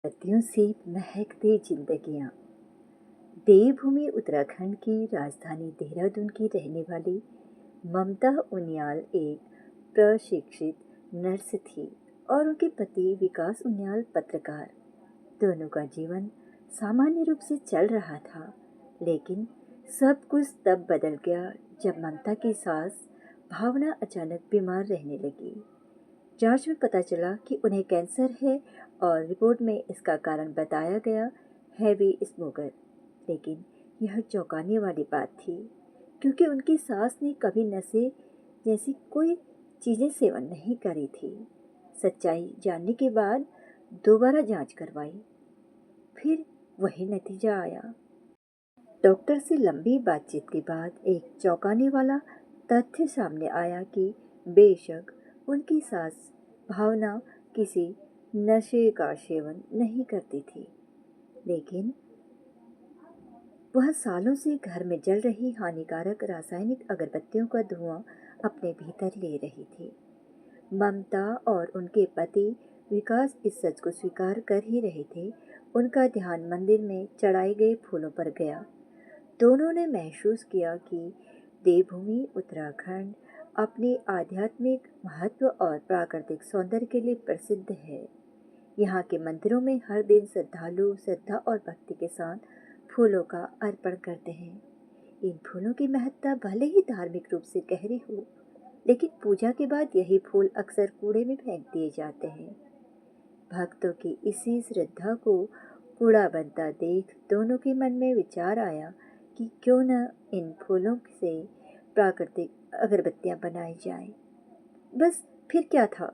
पत्तियों से महकती जिंदगियां। देवभूमि उत्तराखंड की राजधानी देहरादून की रहने वाली ममता उनियाल एक प्रशिक्षित नर्स थी और उनके पति विकास उनियाल पत्रकार। दोनों का जीवन सामान्य रूप से चल रहा था, लेकिन सब कुछ तब बदल गया जब ममता की सास भावना अचानक बीमार रहने लगी। जांच में पता चला कि उन्हें कैंसर है और रिपोर्ट में इसका कारण बताया गया हैवी स्मोकर। लेकिन यह चौंकाने वाली बात थी, क्योंकि उनकी सास ने कभी नशे जैसी कोई चीज़ें सेवन नहीं करी थी। सच्चाई जानने के बाद दोबारा जांच करवाई, फिर वही नतीजा आया। डॉक्टर से लंबी बातचीत के बाद एक चौंकाने वाला तथ्य सामने आया कि बेशक उनकी सास भावना किसी नशे का सेवन नहीं करती थी, लेकिन वह सालों से घर में जल रही हानिकारक रासायनिक अगरबत्तियों का धुआं अपने भीतर ले रही थी। ममता और उनके पति विकास इस सच को स्वीकार कर ही रहे थे। उनका ध्यान मंदिर में चढ़ाए गए फूलों पर गया। दोनों ने महसूस किया कि देवभूमि उत्तराखंड अपने आध्यात्मिक महत्व और प्राकृतिक सौंदर्य के लिए प्रसिद्ध है। यहाँ के मंदिरों में हर दिन श्रद्धालु श्रद्धा और भक्ति के साथ फूलों का अर्पण करते हैं। इन फूलों की महत्ता भले ही धार्मिक रूप से गहरी हो, लेकिन पूजा के बाद यही फूल अक्सर कूड़े में फेंक दिए जाते हैं। भक्तों की इसी श्रद्धा को कूड़ा बनता देख दोनों के मन में विचार आया कि क्यों न इन फूलों से प्राकृतिक अगरबत्तियां बनाई जाएं। बस फिर क्या था,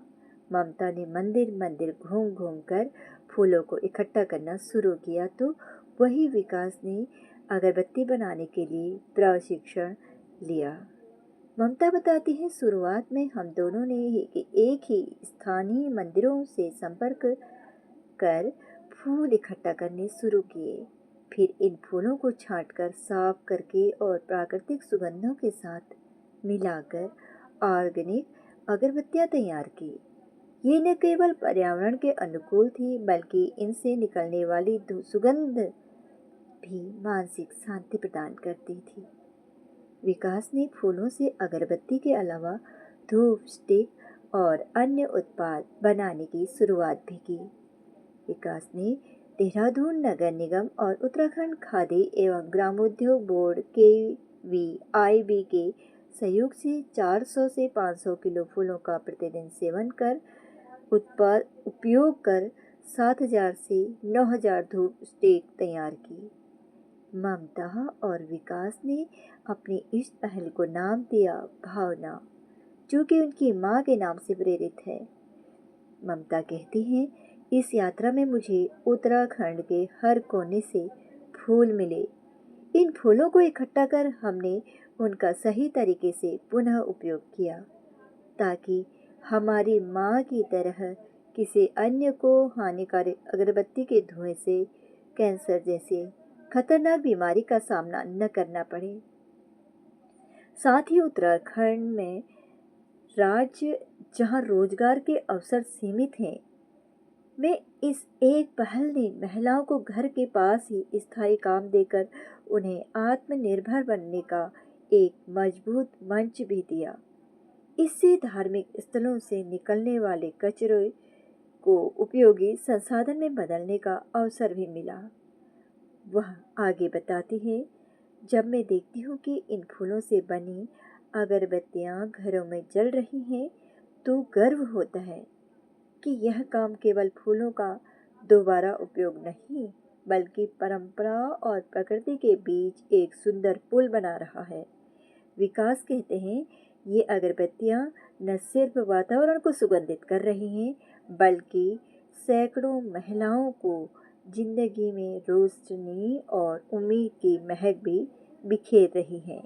ममता ने मंदिर मंदिर घूम घूम कर फूलों को इकट्ठा करना शुरू किया, तो वही विकास ने अगरबत्ती बनाने के लिए प्रशिक्षण लिया। ममता बताती है, शुरुआत में हम दोनों ने एक ही स्थानीय मंदिरों से संपर्क कर फूल इकट्ठा करने शुरू किए। फिर इन फूलों को छांटकर साफ करके और प्राकृतिक सुगंधों के साथ मिलाकर ऑर्गेनिक अगरबत्तियां तैयार की। ये न केवल पर्यावरण के अनुकूल थी, बल्कि इनसे निकलने वाली सुगंध भी मानसिक शांति प्रदान करती थी। विकास ने फूलों से अगरबत्ती के अलावा धूप स्टिक और अन्य उत्पाद बनाने की शुरुआत भी की। विकास ने देहरादून नगर निगम और उत्तराखंड खादी एवं ग्रामोद्योग बोर्ड KVIB के सहयोग से 400 से 500 किलो फूलों का प्रतिदिन सेवन कर उत्पाद उपयोग कर 7,000 से 9,000 धूप स्टिक तैयार की। ममता और विकास ने अपनी इस पहल को नाम दिया भावना, जो कि उनकी मां के नाम से प्रेरित है। ममता कहती हैं, इस यात्रा में मुझे उत्तराखंड के हर कोने से फूल मिले। इन फूलों को इकट्ठा कर हमने उनका सही तरीके से पुनः उपयोग किया, ताकि हमारी मां की तरह किसी अन्य को हानिकारक अगरबत्ती के धुएं से कैंसर जैसे खतरनाक बीमारी का सामना न करना पड़े। साथ ही उत्तराखंड में राज्य जहां रोजगार के अवसर सीमित हैं, में इस एक पहल ने महिलाओं को घर के पास ही स्थायी काम देकर उन्हें आत्मनिर्भर बनने का एक मजबूत मंच भी दिया। इससे धार्मिक स्थलों से निकलने वाले कचरे को उपयोगी संसाधन में बदलने का अवसर भी मिला। वह आगे बताती है, जब मैं देखती हूँ कि इन फूलों से बनी अगरबत्तियाँ घरों में जल रही हैं, तो गर्व होता है कि यह काम केवल फूलों का दोबारा उपयोग नहीं, बल्कि परंपरा और प्रकृति के बीच एक सुंदर पुल बना रहा है। विकास कहते हैं, ये अगरबत्तियां न सिर्फ वातावरण को सुगंधित कर रही हैं, बल्कि सैकड़ों महिलाओं को जिंदगी में रोशनी और उम्मीद की महक भी बिखेर रही हैं।